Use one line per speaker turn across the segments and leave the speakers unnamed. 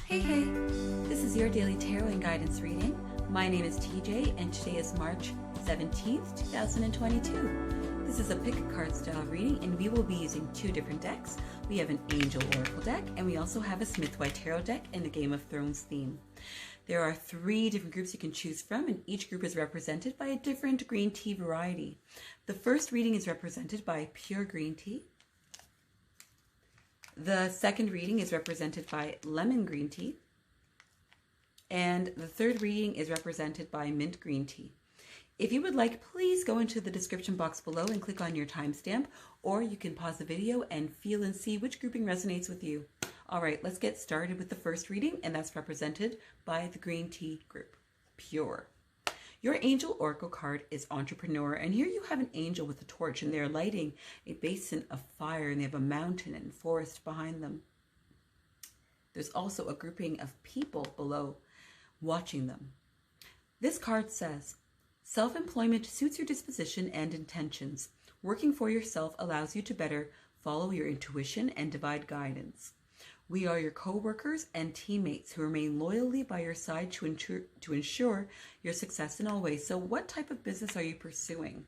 Hey, this is your daily tarot and guidance reading. My name is TJ and today is March 17th, 2022. This is a pick a card style reading and we will be using two different decks. We have an Angel Oracle deck and we also have a Smith White Tarot deck in the Game of Thrones theme. There are three different groups you can choose from and each group is represented by a different green tea variety. The first reading is represented by pure green tea. The second reading is represented by lemon green tea. And the third reading is represented by mint green tea. If you would like, please go into the description box below and click on your timestamp, or you can pause the video and feel and see which grouping resonates with you. All right, let's get started with the first reading, and that's represented by the green tea group, pure. Your Angel Oracle card is Entrepreneur, and here you have an angel with a torch, and they're lighting a basin of fire, and they have a mountain and forest behind them. There's also a grouping of people below watching them. This card says, self-employment suits your disposition and intentions. Working for yourself allows you to better follow your intuition and divine guidance. We are your co-workers and teammates who remain loyally by your side to ensure your success in all ways. So what type of business are you pursuing?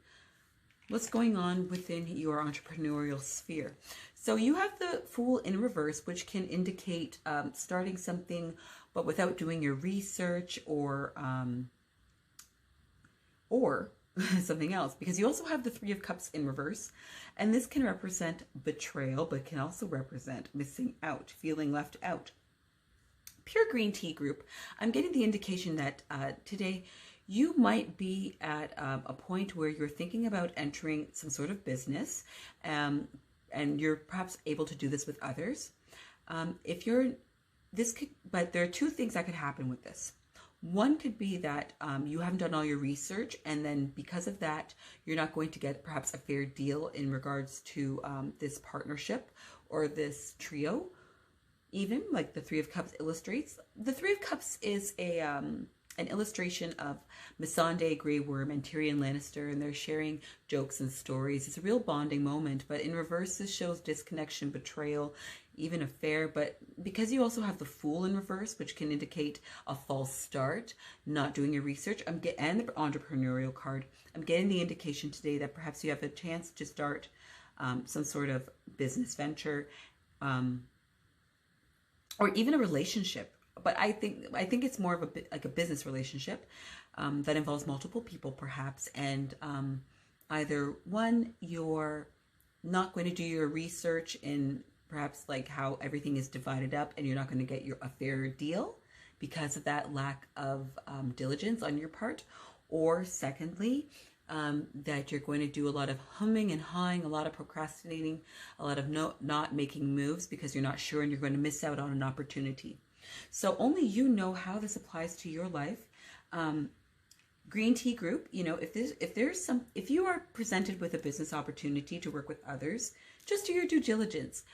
What's going on within your entrepreneurial sphere? So you have the Fool in reverse, which can indicate starting something, but without doing your research or something else, because you also have the Three of Cups in reverse, and this can represent betrayal, but can also represent missing out, feeling left out. Pure green tea group, I'm getting the indication that today you might be at a point where you're thinking about entering some sort of business, and you're perhaps able to do this with others. But there are two things that could happen with this. One could be that you haven't done all your research, and then because of that, you're not going to get perhaps a fair deal in regards to this partnership or this trio, even like the Three of Cups illustrates. The Three of Cups is an illustration of Missandei, Grey Worm, and Tyrion Lannister, and they're sharing jokes and stories. It's a real bonding moment, but in reverse, this shows disconnection, betrayal, even affair. But because you also have the Fool in reverse, which can indicate a false start, not doing your research, and the entrepreneurial card, I'm getting the indication today that perhaps you have a chance to start some sort of business venture, or even a relationship. But I think it's more of like a business relationship that involves multiple people, perhaps, and either one, you're not going to do your research in perhaps like how everything is divided up, and you're not going to get a fair deal because of that lack of diligence on your part, or secondly, that you're going to do a lot of humming and hawing, a lot of procrastinating, a lot of not making moves because you're not sure, and you're going to miss out on an opportunity. So only you know how this applies to your life. Green tea group, if you are presented with a business opportunity to work with others, just do your due diligence.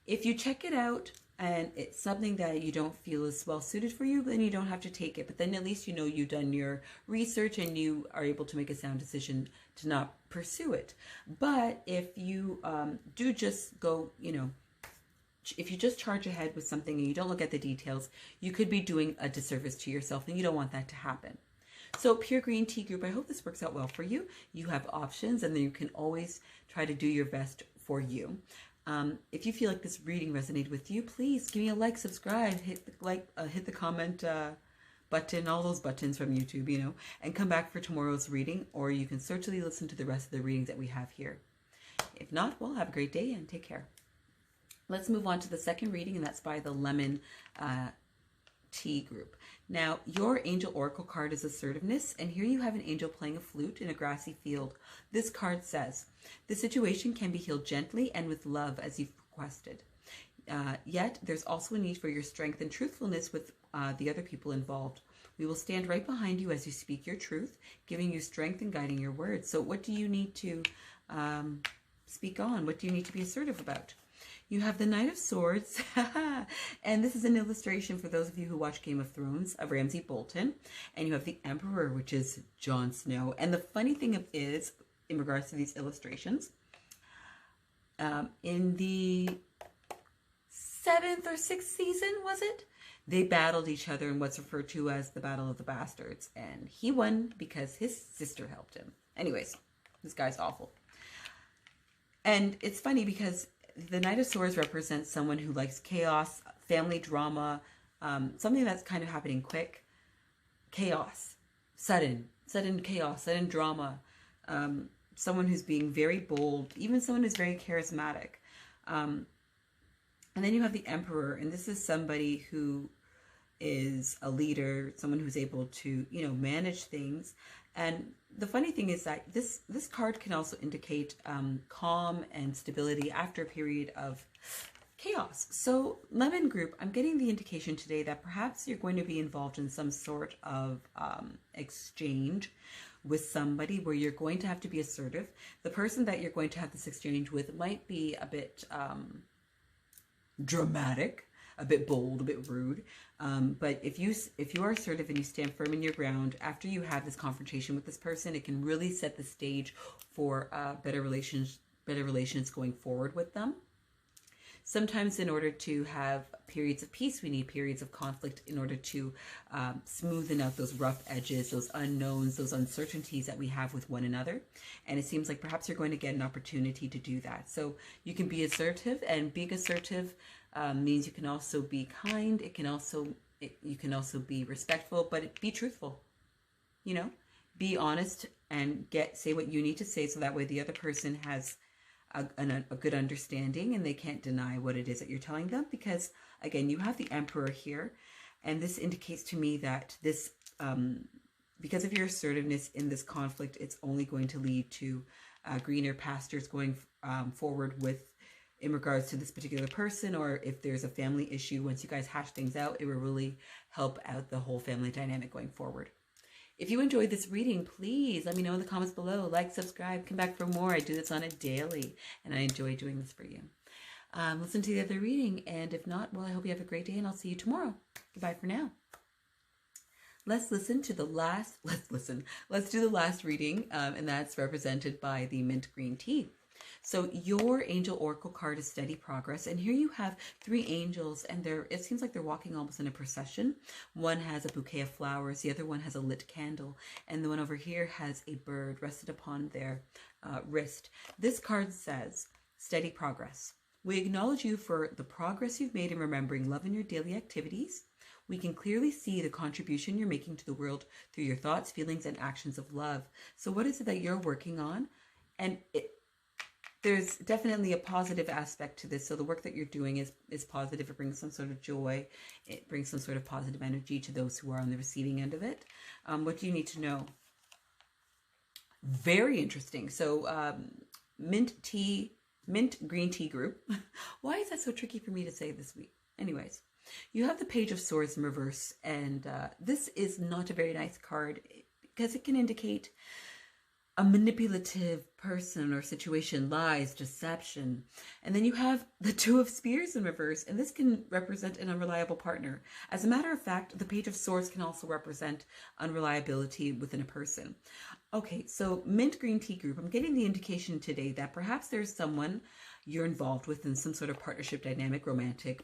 If you check it out and it's something that you don't feel is well suited for you, then you don't have to take it. But then at least you know you've done your research and you are able to make a sound decision to not pursue it. But if you do just go, if you just charge ahead with something and you don't look at the details, you could be doing a disservice to yourself, and you don't want that to happen. So pure green tea group, I hope this works out well for you. You have options, and then you can always try to do your best for you. If you feel like this reading resonated with you, please give me a like, subscribe, hit the comment button, all those buttons from YouTube, and come back for tomorrow's reading, or you can certainly listen to the rest of the readings that we have here. If not, well, have a great day and take care. Let's move on to the second reading, and that's by the lemon tea group. Now, your Angel Oracle card is Assertiveness, and here you have an angel playing a flute in a grassy field. This card says, the situation can be healed gently and with love as you've requested. Yet, there's also a need for your strength and truthfulness with the other people involved. We will stand right behind you as you speak your truth, giving you strength and guiding your words. So what do you need to speak on? What do you need to be assertive about? You have the Knight of Swords, and this is an illustration for those of you who watch Game of Thrones of Ramsay Bolton, and you have the Emperor, which is Jon Snow. And the funny thing is, in regards to these illustrations, in the 7th or 6th season, was it? they battled each other in what's referred to as the Battle of the Bastards. And he won because his sister helped him. Anyways, this guy's awful. And it's funny because the Knight of Swords represents someone who likes chaos, family drama, something that's kind of happening quick. Chaos, sudden chaos, sudden drama. Someone who's being very bold, even someone who's very charismatic. And then you have the Emperor, and this is somebody who is a leader, someone who's able to, manage things. And the funny thing is that this card can also indicate calm and stability after a period of chaos. So Lemon Group, I'm getting the indication today that perhaps you're going to be involved in some sort of exchange with somebody where you're going to have to be assertive. The person that you're going to have this exchange with might be a bit dramatic, a bit bold, a bit rude. But if you are assertive and you stand firm in your ground, after you have this confrontation with this person, it can really set the stage for better relations going forward with them. Sometimes in order to have periods of peace, we need periods of conflict in order to smoothen out those rough edges, those unknowns, those uncertainties that we have with one another. And it seems like perhaps you're going to get an opportunity to do that. So you can be assertive, and being assertive means you can also be kind. You can also be respectful, but be truthful. Be honest and say what you need to say, so that way the other person has a good understanding and they can't deny what it is that you're telling them. Because again, you have the Emperor here, and this indicates to me that this because of your assertiveness in this conflict, it's only going to lead to greener pastures going forward in regards to this particular person. Or if there's a family issue, once you guys hash things out, it will really help out the whole family dynamic going forward. If you enjoyed this reading, please let me know in the comments below. Like, subscribe, come back for more. I do this on a daily, and I enjoy doing this for you. Listen to the other reading, and if not, well, I hope you have a great day, and I'll see you tomorrow. Goodbye for now. Let's do the last reading, and that's represented by the mint green tea. So your angel oracle card is Steady Progress, and here you have 3 angels, and it seems like they're walking almost in a procession. One has a bouquet of flowers, the other one has a lit candle, and the one over here has a bird rested upon their wrist. This card says, Steady Progress. We acknowledge you for the progress you've made in remembering love in your daily activities. We can clearly see the contribution you're making to the world through your thoughts, feelings, and actions of love. So what is it that you're working on? And there's definitely a positive aspect to this. So the work that you're doing is positive. It brings some sort of joy. It brings some sort of positive energy to those who are on the receiving end of it. What do you need to know? Very interesting. So mint green tea group. Why is that so tricky for me to say this week? Anyways, you have the Page of Swords in reverse. And this is not a very nice card because it can indicate a manipulative person or situation, lies, deception. And then you have the Two of Spears in reverse, and this can represent an unreliable partner. As a matter of fact, the Page of Swords can also represent unreliability within a person. Okay, so mint green tea group, I'm getting the indication today that perhaps there's someone you're involved with in some sort of partnership dynamic, romantic,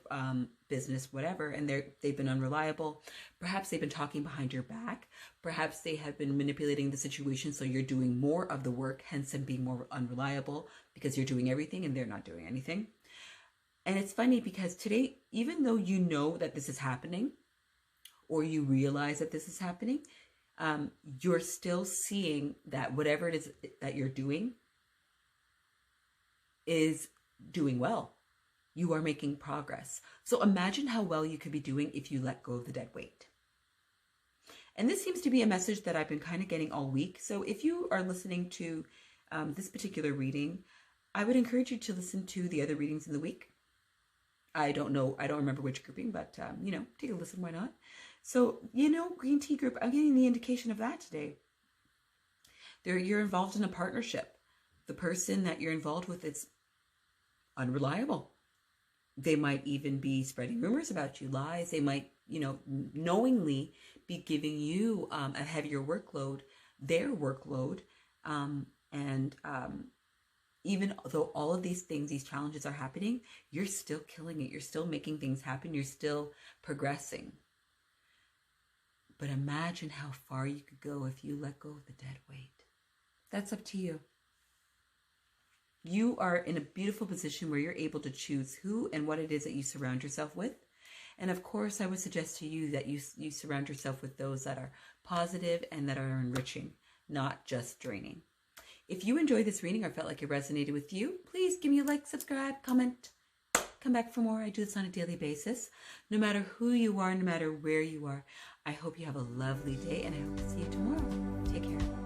business, whatever, and they've been unreliable. Perhaps they've been talking behind your back. Perhaps they have been manipulating the situation so you're doing more of the work, hence them being more unreliable because you're doing everything and they're not doing anything. And it's funny because today, even though you know that this is happening or you realize that this is happening, you're still seeing that whatever it is that you're doing is doing well. You are making progress. So imagine how well you could be doing if you let go of the dead weight. And this seems to be a message that I've been kind of getting all week. So if you are listening to this particular reading, I would encourage you to listen to the other readings in the week. I don't remember which grouping, but take a listen, why not? So, green tea group, I'm getting the indication of that today. You're involved in a partnership. The person that you're involved with is unreliable. They might even be spreading rumors about you, lies. They might, knowingly be giving you a heavier workload, their workload, and even though all of these things, these challenges are happening, you're still killing it. You're still making things happen. You're still progressing. But imagine how far you could go if you let go of the dead weight. That's up to you. You are in a beautiful position where you're able to choose who and what it is that you surround yourself with. And of course, I would suggest to you that you surround yourself with those that are positive and that are enriching, not just draining. If you enjoyed this reading or felt like it resonated with you, please give me a like, subscribe, comment, come back for more. I do this on a daily basis. No matter who you are, no matter where you are, I hope you have a lovely day, and I hope to see you tomorrow. Take care.